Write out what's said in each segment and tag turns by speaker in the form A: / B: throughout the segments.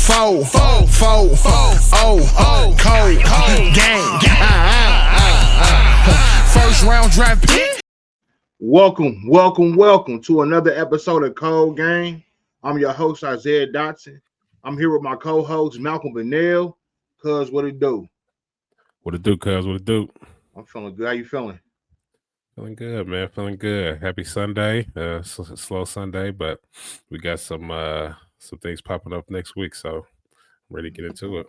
A: Cold game. First round draft pick.
B: Welcome to another episode of Cold Game. I'm your host, Isaiah Dotson. I'm here with my co-host, Malcolm Bennell. Cuz, what it do?
C: What it do, cuz? What it do?
B: I'm feeling good. How you feeling?
C: Feeling good, man. Feeling good. Happy Sunday. Slow Sunday, but we got some things popping up next week, so I'm ready to get into it.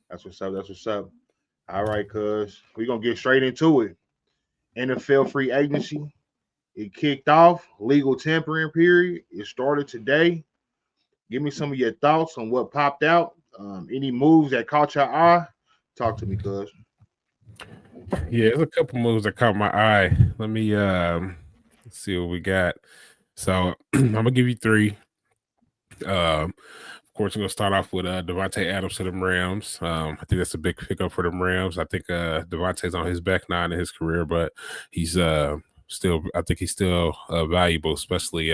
B: That's what's up. All right, cuz. We're going to get straight into it. NFL free agency. It kicked off. Legal tampering period. It started today. Give me some of your thoughts on what popped out. Any moves that caught your eye? Talk to me, cuz.
C: Yeah, there's a couple moves that caught my eye. Let me see what we got. So I'm gonna give you three. Of course, we're gonna start off with Davante Adams to the Rams. I think that's a big pickup for the Rams. I think Davante's on his back nine in his career, but he's still. I think he's still valuable, especially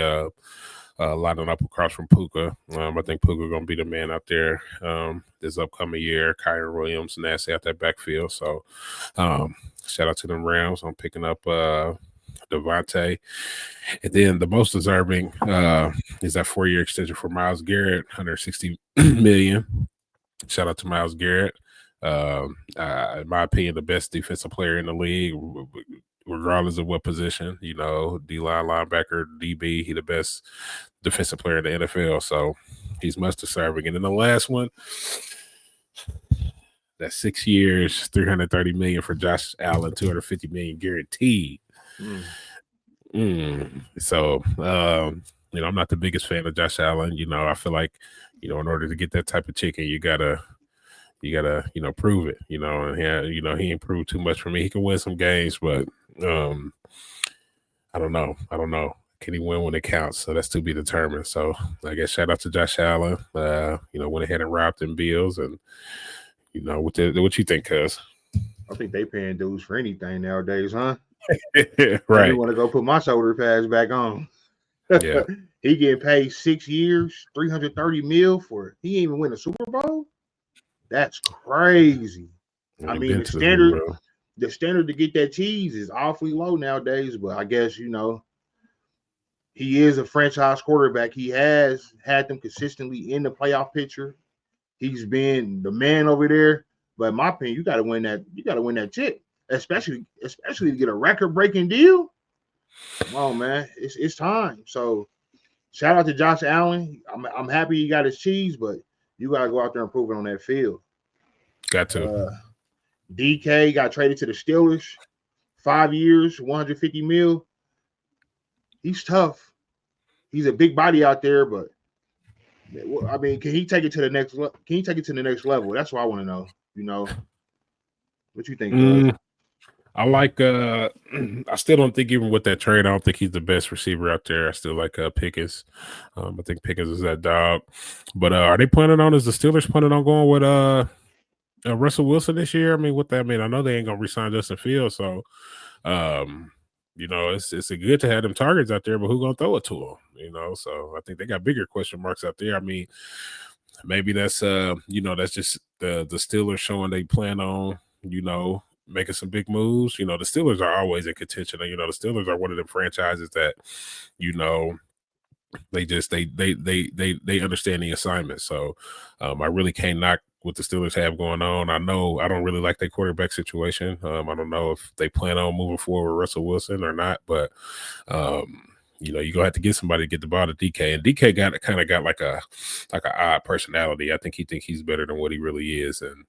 C: lining up across from Puka. I think Puka going to be the man out there this upcoming year. Kyron Williams, nasty out that backfield. So shout out to them Rams on picking up Davante. And then the most deserving is that 4-year extension for Myles Garrett, $160 million. Shout out to Myles Garrett. In my opinion, the best defensive player in the league, regardless of what position, D-line, linebacker, DB, he the best defensive player in the NFL, so he's much deserving. And then the last one, that's 6 years, $330 million for Josh Allen, $250 million guaranteed. So, I'm not the biggest fan of Josh Allen. I feel like, in order to get that type of chicken, you gotta, prove it, and he improved too much for me. He can win some games, but I don't know. Can he win when it counts? So that's to be determined. So I guess shout out to Josh Allen. Went ahead and robbed them Bills, and what you think, cuz?
B: I think they paying dudes for anything nowadays, huh?
C: Right.
B: I want to go put my shoulder pads back on.
C: Yeah.
B: He getting paid 6 years, $330 million for it. He didn't even win a Super Bowl. That's crazy. I mean, the standard to get that cheese is awfully low nowadays, but I guess, he is a franchise quarterback. He has had them consistently in the playoff picture. He's been the man over there. But in my opinion, you got to win that. You got to win that chip, especially to get a record-breaking deal. Come on, man, it's time. So, shout out to Josh Allen. I'm happy he got his cheese, but you got to go out there and prove it on that field.
C: Got to.
B: DK got traded to the Steelers. 5 years, $150 million. He's tough. He's a big body out there, but I mean, can he take it to the next? Can he take it to the next level? That's what I want to know. What you think?
C: I like. I still don't think, even with that trade, I don't think he's the best receiver out there. I still like Pickens. I think Pickens is that dog. But are they planning on? Is the Steelers planning on going with Russell Wilson this year? I mean, what that mean? I know they ain't gonna re-sign Justin Fields, so it's good to have them targets out there, but who gonna throw it to them? So I think they got bigger question marks out there. I mean, maybe that's that's just the Steelers showing they plan on making some big moves. The Steelers are always in contention. The Steelers are one of them franchises that they understand the assignment. So I really can't knock what the Steelers have going on. I know I don't really like their quarterback situation. I don't know if they plan on moving forward with Russell Wilson or not, but you're gonna have to get somebody to get the ball to DK. And DK got like a odd personality. I think he's better than what he really is. And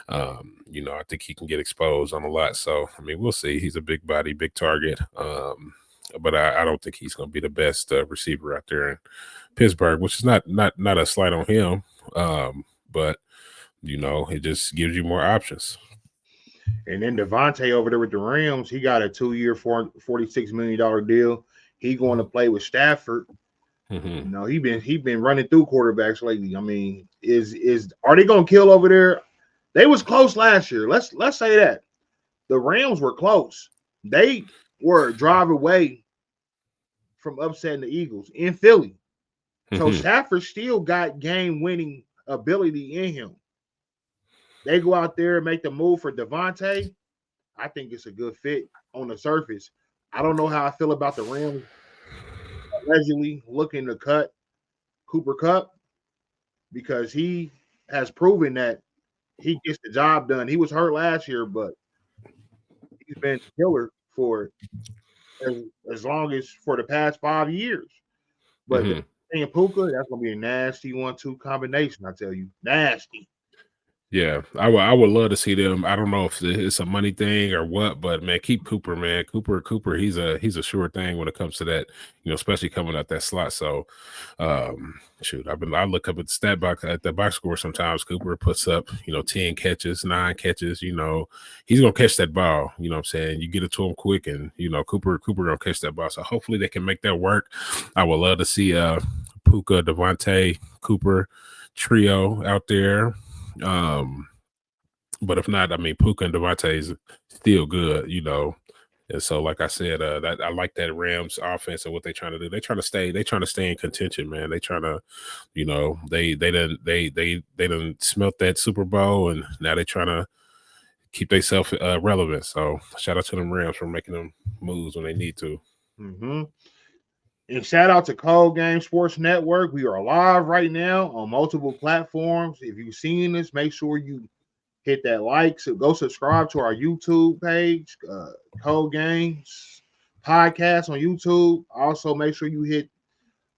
C: I think he can get exposed on a lot. So I mean, we'll see. He's a big body, big target. But I don't think he's gonna be the best receiver out there in Pittsburgh, which is not a slight on him. But it just gives you more options.
B: And then Davante over there with the Rams, he got a 2-year, $46 million deal. He going to play with Stafford.
C: Mm-hmm.
B: He been running through quarterbacks lately. I mean, are they going to kill over there? They was close last year. Let's say that. The Rams were close. They were a drive away from upsetting the Eagles in Philly. So Stafford still got game-winning ability in him. They go out there and make the move for Devontae. I think it's a good fit on the surface. I don't know how I feel about the Rams allegedly looking to cut Cooper Kupp because he has proven that he gets the job done. He was hurt last year, but he's been a killer for as, as long as for the past 5 years. But
C: Mm-hmm.
B: and Puka, that's gonna be a nasty 1-2 combination. I tell you, nasty.
C: Yeah, I would love to see them. I don't know if it's a money thing or what, but man, keep Cooper, man. Cooper, he's a sure thing when it comes to that, especially coming out that slot. So shoot, I look up at the stat box at the box score sometimes. Cooper puts up, 10 catches, 9 catches, he's gonna catch that ball, you know what I'm saying? You get it to him quick and Cooper gonna catch that ball. So hopefully they can make that work. I would love to see Puka, Devontae, Cooper trio out there. But if not, I mean, Puka and Devontae is still good, And so, like I said, that I like that Rams offense and what they're trying to do. They're trying to stay in contention, man. They trying to, they done smelt that Super Bowl, and now they're trying to keep themselves relevant. So, shout out to them Rams for making them moves when they need to.
B: Mm-hmm. And shout out to ColdGame Sports Network. We are live right now on multiple platforms. If you've seen this, make sure you hit that like. So go subscribe to our YouTube page, Cold Games Podcast on YouTube. Also, make sure you hit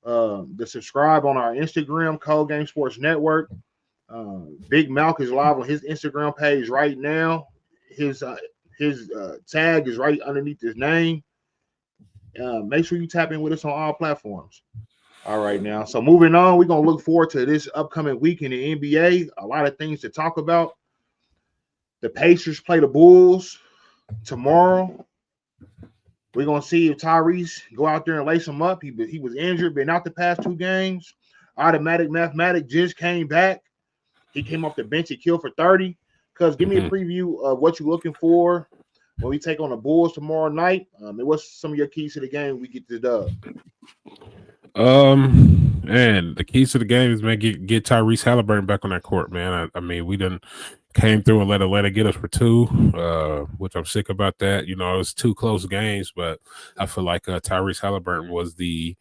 B: the subscribe on our Instagram, Cold Game Sports Network. Bigg.Malc is live on his Instagram page right now. His tag is right underneath his name. Make sure you tap in with us on all platforms. All right, now. So moving on, we're going to look forward to this upcoming week in the NBA. A lot of things to talk about. The Pacers play the Bulls tomorrow. We're going to see if Tyrese go out there and lace him up. He was injured, been out the past 2 games. Automatic Mathematic just came back. He came off the bench. He killed for 30. Cuz give me a preview of what you're looking for when we take on the Bulls tomorrow night. And what's some of your keys to the game we get the dub?
C: And the keys to the game is, man, get Tyrese Halliburton back on that court, man. I mean, we done came through and let Atlanta get us for 2, which I'm sick about that. It was 2 close games, but I feel like Tyrese Halliburton was the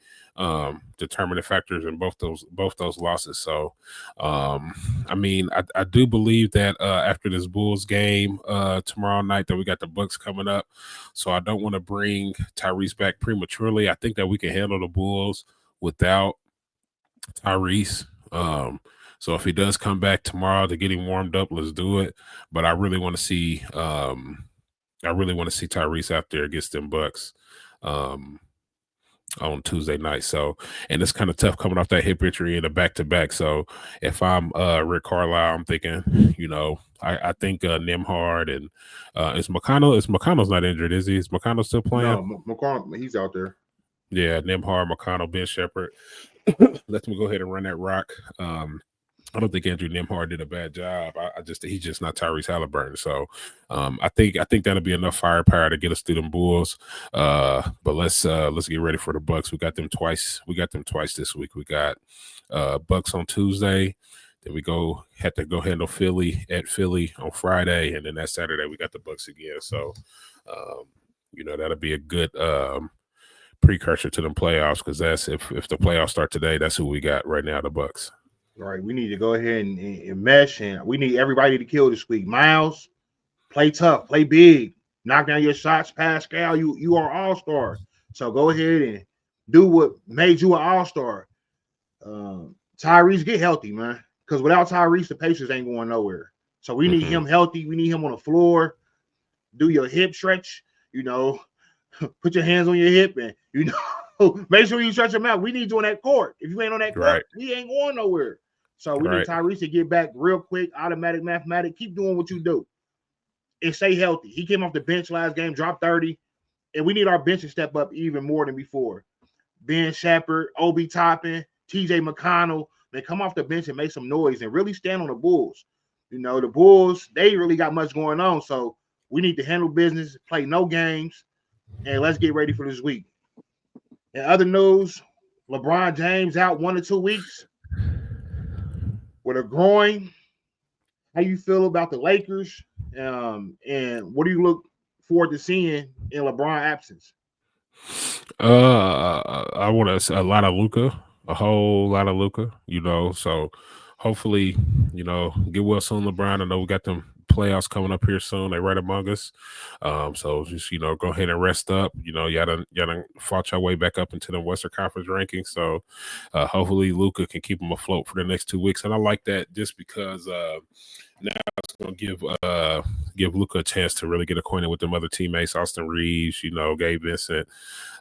C: determining factors in both those losses. So, I mean, I do believe that after this Bulls game tomorrow night that we got the Bucks coming up. So I don't want to bring Tyrese back prematurely. I think that we can handle the Bulls without Tyrese. So if he does come back tomorrow to get him warmed up, let's do it. But I really want to see Tyrese out there against them Bucks on Tuesday night. So, and it's kind of tough coming off that hip injury in a back-to-back. So if I'm Rick Carlisle, I'm thinking, I think Nembhard and is McConnell's not injured, is he? Is McConnell still playing?
B: No, McConnell, he's out there.
C: Yeah, Nembhard, McConnell, Ben Shepherd. Let's go ahead and run that rock. I don't think Andrew Nembhard did a bad job. He's just not Tyrese Halliburton. So I think that'll be enough firepower to get us through them Bulls. But let's get ready for the Bucks. We got them twice. This week. We got Bucks on Tuesday. Then we have to go handle Philly at Philly on Friday, and then that Saturday we got the Bucks again. So that'll be a good precursor to them playoffs, because that's if the playoffs start today, that's who we got right now, the Bucks.
B: All right, we need to go ahead and mesh, and we need everybody to kill this week. Miles, play tough, play big, knock down your shots. Pascal, you are all-star. So go ahead and do what made you an all-star. Tyrese, get healthy, man, because without Tyrese, the Pacers ain't going nowhere. So we need him healthy. We need him on the floor. Do your hip stretch, put your hands on your hip and, make sure you stretch them out. We need you on that court. If you ain't on that court, we ain't going nowhere. So we need Tyrese to get back real quick. Automatic Mathematic. Keep doing what you do and stay healthy. He came off the bench last game, dropped 30, and we need our bench to step up even more than before. Ben Shepherd, Obi Toppin, TJ McConnell, they come off the bench and make some noise and really stand on the Bulls. The Bulls, they really got much going on. So we need to handle business, play no games, and let's get ready for this week. In other news, LeBron James out 1 to 2 weeks. with a groin. How you feel about the Lakers? And what do you look forward to seeing in LeBron's absence?
C: I want a lot of Luca, a whole lot of Luca. So hopefully, get well soon, LeBron. I know we got them playoffs coming up here soon. They're right among us. So just go ahead and rest up. Y'all done fought your way back up into the Western Conference rankings. So hopefully Luca can keep them afloat for the next 2 weeks. And I like that just because now it's going to give Luka a chance to really get acquainted with them other teammates, Austin Reeves, Gabe Vincent,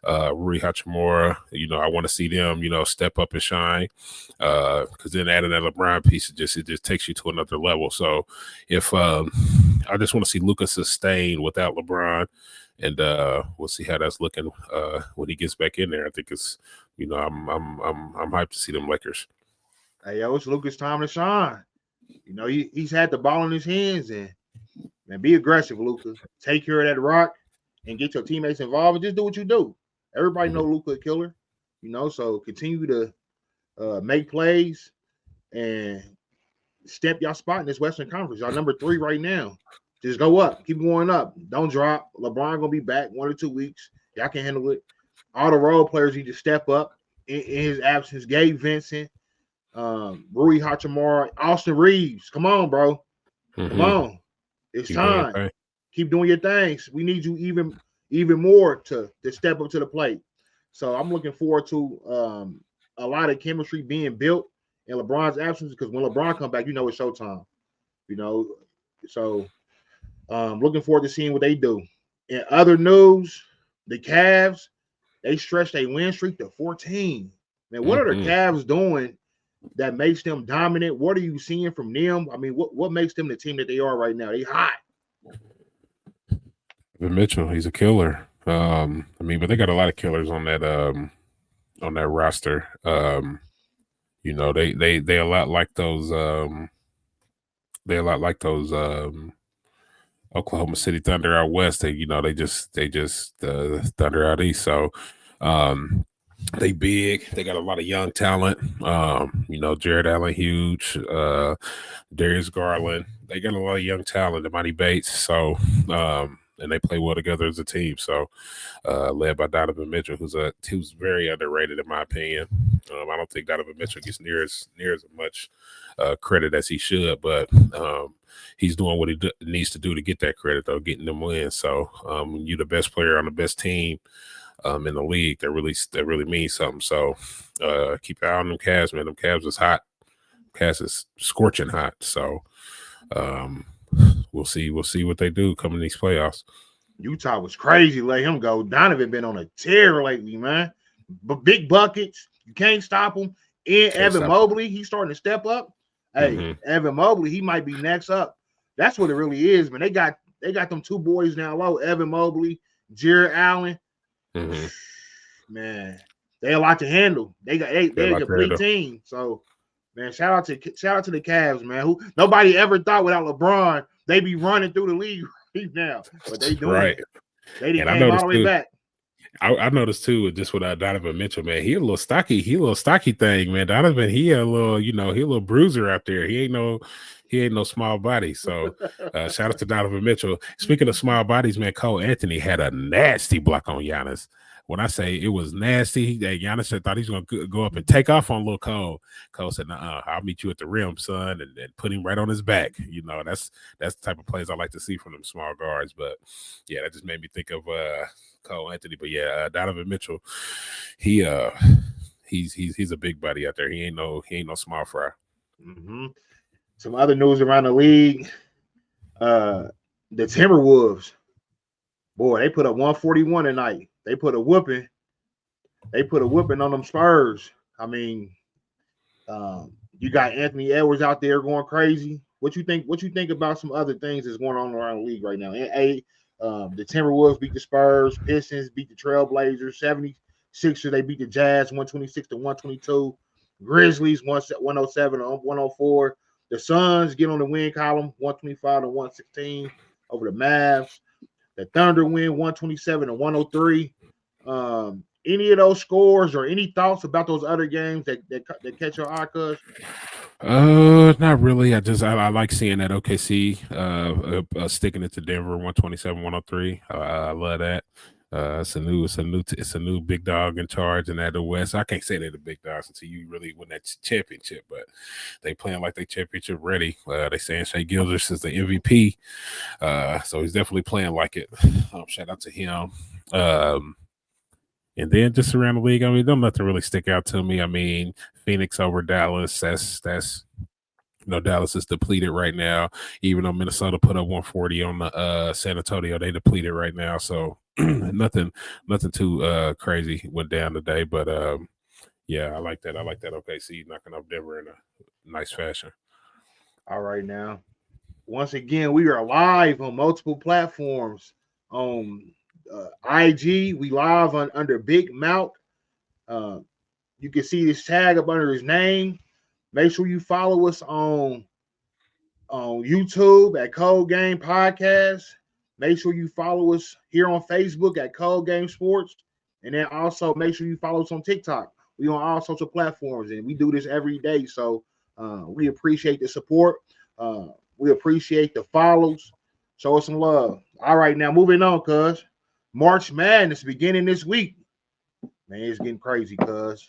C: Rui Hachimura. I want to see them, step up and shine. Because then adding that LeBron piece, it just takes you to another level. So if I just want to see Luka sustain without LeBron, and we'll see how that's looking when he gets back in there. I think it's, I'm hyped to see them Lakers.
B: Hey, yo, it's Luka's time to shine. He's had the ball in his hands, and man, be aggressive, Luka. Take care of that rock and get your teammates involved, and just do what you do. Everybody know Luka a killer, so continue to make plays and step y'all spot in this Western Conference. Y'all number 3 right now. Just go up. Keep going up. Don't drop. LeBron going to be back 1 or 2 weeks. Y'all can handle it. All the role players need to step up in his absence. Gabe Vincent, Rui Hachimura, Austin Reeves. Come on, bro. Come on. It's time. Keep doing your things. We need you even more to step up to the plate. So I'm looking forward to a lot of chemistry being built in LeBron's absence, because when LeBron comes back, it's showtime. So looking forward to seeing what they do. In other news, the Cavs, they stretched their win streak to 14. Man, what are the Cavs doing that makes them dominant? What are you seeing from them? I mean, what makes them the team that they are right now? They hot.
C: Mitchell, he's a killer. But they got a lot of killers on that roster. They a lot like those. They're a lot like those Oklahoma City Thunder out west. They just Thunder out east. So they big. They got a lot of young talent. Jared Allen, huge. Darius Garland. They got a lot of young talent. Imani Bates. So and they play well together as a team. So led by Donovan Mitchell, who's very underrated in my opinion. I don't think Donovan Mitchell gets near as much credit as he should, but he's doing what he needs to do to get that credit, though, getting them wins. So when you're the best player on the best team in the league, that really means something. So keep your eye on them Cavs, man. Them Cavs is hot. Cavs is scorching hot. So we'll see what they do coming these playoffs.
B: Utah was crazy. Let him go. Donovan been on a tear lately, man. But big buckets. You can't stop him. And Evan Mobley, he's starting to step up. Hey, Evan Mobley, he might be next up. That's what it really is, man. They got them 2 boys down low. Evan Mobley, Jared Allen. Man, they a lot to handle. They're a complete team. So, man, shout out to the Cavs, man. Who nobody ever thought without LeBron they be running through the league right now, but they doing it. They didn't came all the way back.
C: I noticed too, just with Donovan Mitchell, man, he a little stocky thing, man. Donovan, he a little bruiser out there. He ain't no small body. So shout out to Donovan Mitchell. Speaking of small bodies, man, Cole Anthony had a nasty block on Giannis. When I say it was nasty, Giannis thought he's going to go up and take off on little Cole. Cole said, I'll meet you at the rim, son, and put him right on his back. That's the type of plays I like to see from them small guards. But, yeah, that just made me think of Cole Anthony. But, yeah, Donovan Mitchell, he's a big buddy out there. He ain't no small fry.
B: Some other news around the league. The Timberwolves, boy, they put up 141 tonight. They put a whooping on them Spurs. I mean, you got Anthony Edwards out there going crazy. What you think about some other things that's going on around the league right now? The Timberwolves beat the Spurs, Pistons beat the Trailblazers, 76ers they beat the Jazz 126-122, Grizzlies 107-104. The Suns get on the win column 125-116 over the Mavs. The Thunder win 127-103. Any of those scores or any thoughts about those other games that catch your eye, cuz?
C: Not really. I like seeing that OKC sticking it to Denver 127-103. I love that. It's a new big dog in charge in that the West. I can't say they're the big dogs until you really win that championship, but they playing like they championship ready. They saying Shai Gilgeous is the MVP, so he's definitely playing like it. Shout out to him. And then just around the league, I mean, don't nothing really stick out to me. I mean, Phoenix over Dallas. That's Dallas is depleted right now. Even though Minnesota put up 140 on the San Antonio, they depleted right now. So nothing too crazy went down today. But yeah, I like that. I like that. OKC knocking off Denver in a nice fashion.
B: All right, now. Once again, we are live on multiple platforms. On IG, we live under Bigg.Malc. You can see this tag up under his name. Make sure you follow us on YouTube at ColdGame Podcast. Make sure you follow us here on Facebook at ColdGame Sports. And then also make sure you follow us on TikTok. We on all social platforms, and we do this every day. So we appreciate the support. We appreciate the follows. Show us some love. All right, now moving on, cuz. March Madness beginning this week. Man, it's getting crazy, cuz.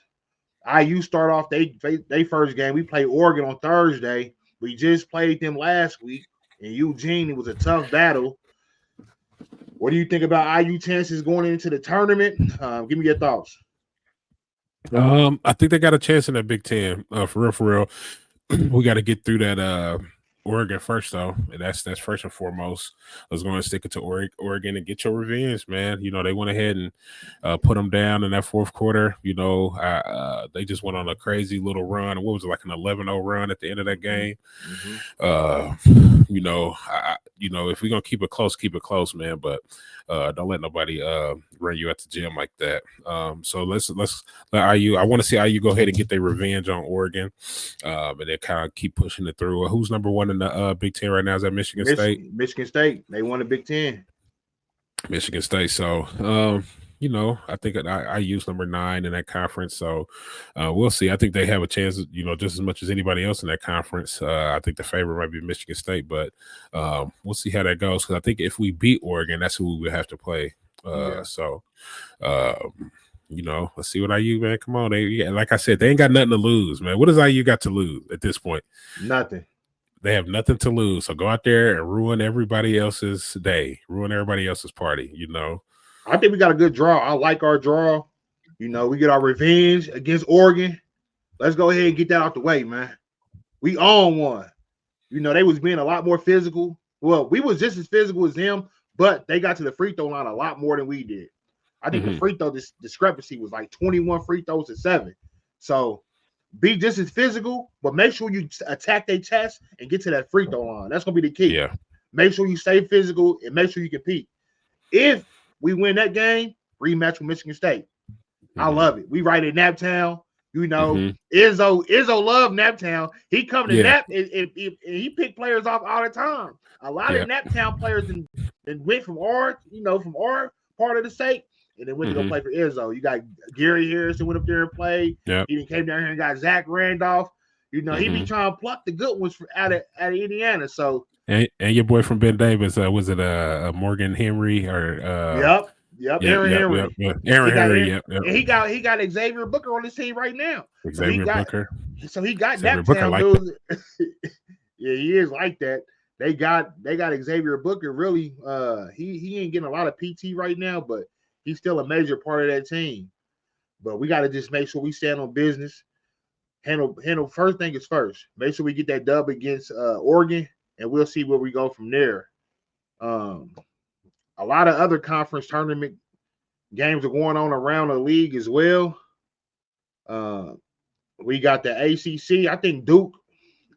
B: IU start off they first game. We played Oregon on Thursday. We just played them last week in Eugene. It was a tough battle. What do you think about IU chances going into the tournament? Give me your thoughts.
C: I think they got a chance in that Big Ten. For real. We got to get through that Oregon first, though, and that's first and foremost. I was going to stick it to Oregon and get your revenge, man. They went ahead and put them down in that fourth quarter. They just went on a crazy little run. What was it, like an 11-0 run at the end of that game?
B: Mm-hmm.
C: If we're gonna keep it close, man. But don't let nobody run you at the gym like that. So let's let IU. I want to see IU go ahead and get their revenge on Oregon, and then kind of keep pushing it through. Who's number one in the Big Ten right now? Is that Michigan State?
B: Michigan State. They won the Big Ten.
C: Michigan State. So, I think I use number 9 in that conference. So we'll see. I think they have a chance, just as much as anybody else in that conference. I think the favorite might be Michigan State, but we'll see how that goes. Because I think if we beat Oregon, that's who we would have to play. So, let's see what IU, man. Come on. Like I said, they ain't got nothing to lose, man. What does IU got to lose at this point?
B: Nothing.
C: They have nothing to lose. So go out there and ruin everybody else's day, ruin everybody else's party,
B: I think we got a good draw. I like our draw. We get our revenge against Oregon. Let's go ahead and get that out the way, man. We own one. They was being a lot more physical. Well, we was just as physical as them, but they got to the free throw line a lot more than we did. I think the free throw discrepancy was like 21 free throws to 7. So be just as physical, but make sure you attack their chest and get to that free throw line. That's going to be the key.
C: Yeah.
B: Make sure you stay physical and make sure you compete. If we win that game, rematch with Michigan State. I love it. We right at Naptown. Izzo love Naptown. He come to Nap and he pick players off all the time. A lot of Naptown players and went from our part of the state and then went to go play for Izzo. You got Gary Harris that went up there and played.
C: Yep.
B: He came down here and got Zach Randolph. He be trying to pluck the good ones out of Indiana. So
C: and your boy from Ben Davis, was it Morgan Henry or
B: Yep, Aaron Henry.
C: Aaron Henry, yep.
B: And he got Xavier Booker on his team right now.
C: Booker.
B: So he got
C: Xavier
B: Naptown
C: like
B: dudes. Yeah, he is like that. They got Xavier Booker. Really, he ain't getting a lot of PT right now, but he's still a major part of that team. But we got to just make sure we stand on business. Handle first thing is first. Make sure we get that dub against Oregon, and we'll see where we go from there. A lot of other conference tournament games are going on around the league as well. We got the ACC. I think Duke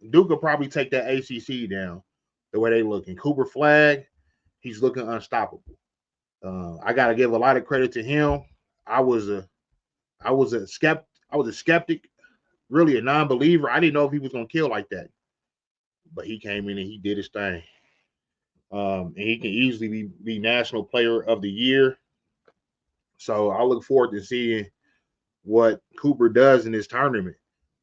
B: will probably take that ACC down the way they looking. Cooper Flag, he's looking unstoppable. I got to give a lot of credit to him. I was a skeptic, really a non-believer. I didn't know if he was going to kill like that, but he came in and he did his thing. And he can easily be National Player of the Year. So I look forward to seeing what Cooper does in this tournament.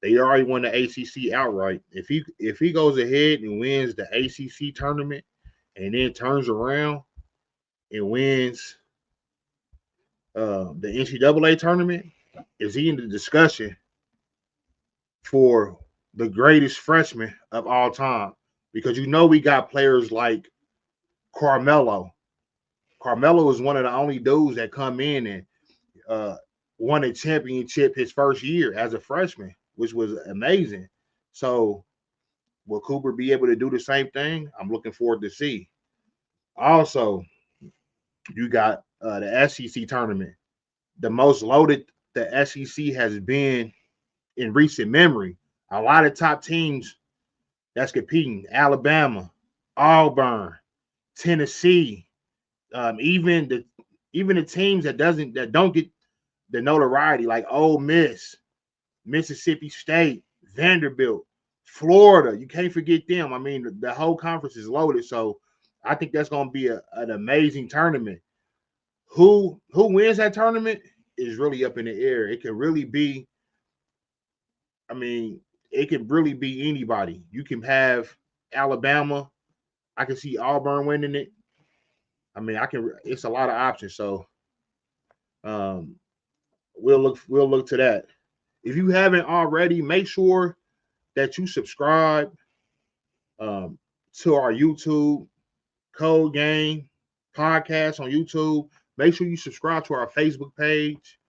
B: They already won the ACC outright. If he goes ahead and wins the ACC tournament and then turns around and wins the NCAA tournament, is he in the discussion for the greatest freshman of all time? Because we got players like Carmelo. Carmelo is one of the only dudes that come in and won a championship his first year as a freshman, which was amazing. So will Cooper be able to do the same thing? I'm looking forward to see. Also, you got the SEC tournament, the most loaded the SEC has been in recent memory. A lot of top teams that's competing: Alabama, Auburn, Tennessee, even the teams that don't get the notoriety like Ole Miss, Mississippi State, Vanderbilt, Florida. You can't forget them. I mean, the whole conference is loaded, so I think that's going to be an amazing tournament. Who wins that tournament is really up in the air. It can really be. I mean, it can really be anybody. You can have Alabama. I can see Auburn winning it. I mean, It's a lot of options. So, we'll look to that. If you haven't already, make sure that you subscribe to our YouTube ColdGame podcast on YouTube. Make sure you subscribe to our Facebook page,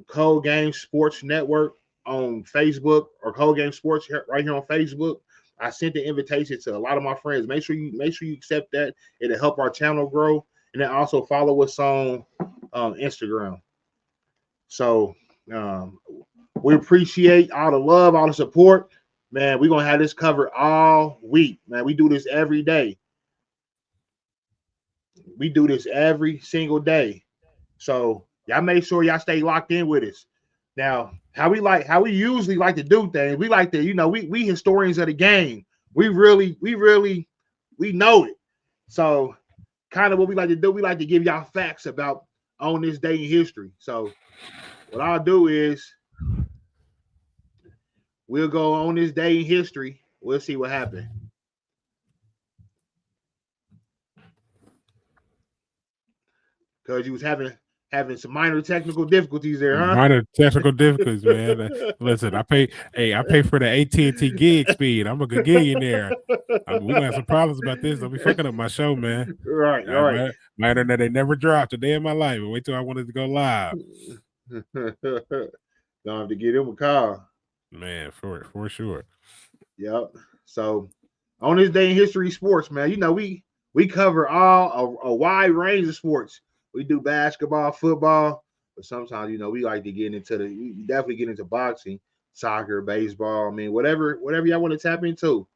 B: ColdGame Sports Network on Facebook, or ColdGame Sports right here on Facebook. I sent the invitation to a lot of my friends. Make sure you accept that. It'll help our channel grow, and then also follow us on Instagram. So we appreciate all the love, all the support, man. We're gonna have this covered all week, man. We do this every day. We do this every single day. So y'all make sure y'all stay locked in with us. Now, how we usually like to do things, we like to, we historians of the game. We know it. So kind of what we like to do, we like to give y'all facts about on this day in history. So what I'll do is we'll go on this day in history. We'll see what happened. Because you was having some minor technical difficulties there, huh?
C: Minor technical difficulties, man. Listen, I pay for the AT&T gig speed. I'm a gigillionaire. We're gonna have some problems about this. Don't be fucking up my show, man.
B: Right.
C: My internet ain't never dropped a day in my life. Wait till I wanted to go live.
B: Gonna have to get him a call.
C: Man, for sure.
B: Yep. So on this day in history sports, man, we cover a wide range of sports. We do basketball, football, but sometimes we like to get into we definitely get into boxing, soccer, baseball. I mean, whatever y'all want to tap into.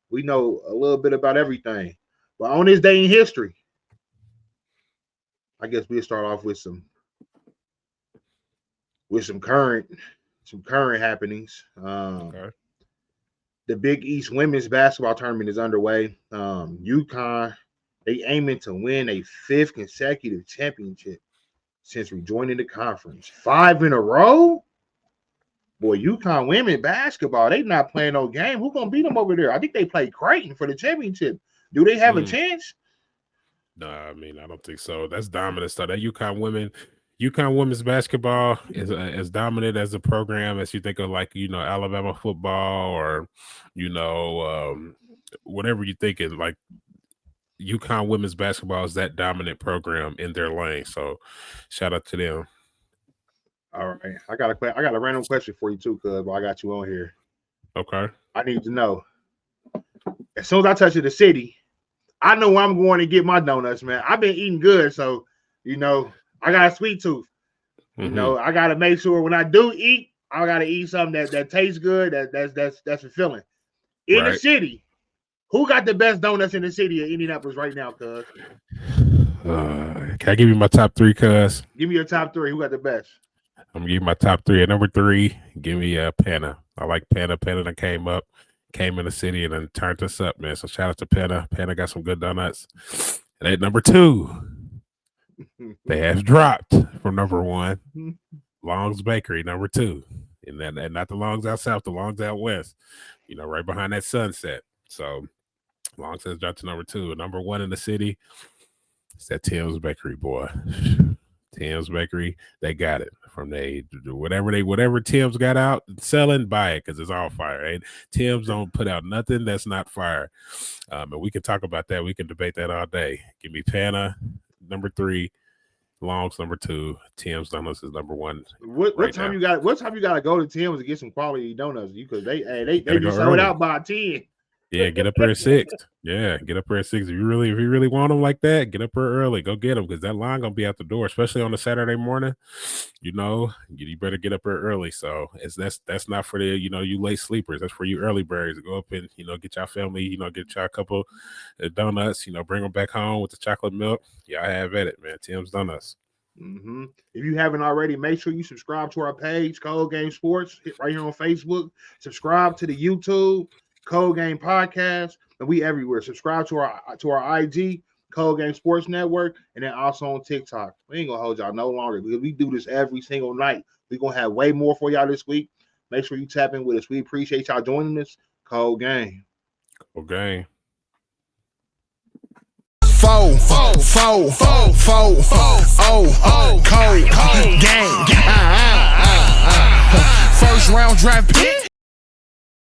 B: We know a little bit about everything. But on this day in history, I guess we'll start off with some current happenings.
C: Okay.
B: The Big East women's basketball tournament is underway. UConn, they aiming to win a 5th consecutive championship since rejoining the conference. 5 in a row? Boy, UConn women basketball, they not playing no game. Who's going to beat them over there? I think they play Creighton for the championship. Do they have a chance?
C: No, I mean, I don't think so. That's dominant stuff. That UConn women's basketball is as dominant as a program as you think of, like, Alabama football or, whatever you think is like. UConn women's basketball is that dominant program in their lane. So shout out to them.
B: All right. I got a random question for you too, cuz I got you on here.
C: Okay.
B: I need to know. As soon as I touch the city, I know where I'm going to get my donuts, man. I've been eating good, so I got a sweet tooth. I gotta make sure when I do eat, I gotta eat something that tastes good, that's fulfilling. In the city, who got the best donuts in the city of Indianapolis right now, cuz?
C: Can I give you my top 3, cuz?
B: Give me your top 3. Who got the best?
C: I'm gonna give you my top 3. At number 3, give me Penna. I like Penna. Penna that came in the city and then turned us up, man. So shout out to Penna. Penna got some good donuts. And at number 2, they have dropped from number 1. Long's Bakery, number 2. and not the longs out south, the longs out west. You know, right behind that Sunset. So long since dropped to number 2. Number 1 in the city. It's that Tim's Bakery, boy. Tim's Bakery, they got it from whatever Tim's got out selling, buy it because it's all fire. Right? Tim's don't put out nothing that's not fire. And we can talk about that. We can debate that all day. Give me Panna, number 3, Longs number 2, Tim's Donuts is number 1.
B: What time you got to go to Tim's to get some quality donuts? Because they be sold
C: early.
B: out by 10.
C: Yeah, get up there at 6. Yeah, get up there at 6. If you really want them like that, get up there early. Go get them because that line gonna be out the door, especially on a Saturday morning. You know, you better get up there early. So that's not for the you late sleepers. That's for you early birds. Go up and get your family. Get y'all a couple of donuts. Bring them back home with the chocolate milk. Y'all have at it, man. Tim's Donuts.
B: Mm-hmm. If you haven't already, make sure you subscribe to our page, Cold Game Sports, right here on Facebook. Subscribe to the YouTube. Cold Game Podcast, and we everywhere. Subscribe to our IG, Cold Game Sports Network, and then also on TikTok. We ain't gonna hold y'all no longer because we do this every single night. We're gonna have way more for y'all this week. Make sure you tap in with us. We appreciate y'all joining us. Cold Game.
C: Cold Game.
A: Cold game. First round draft pick.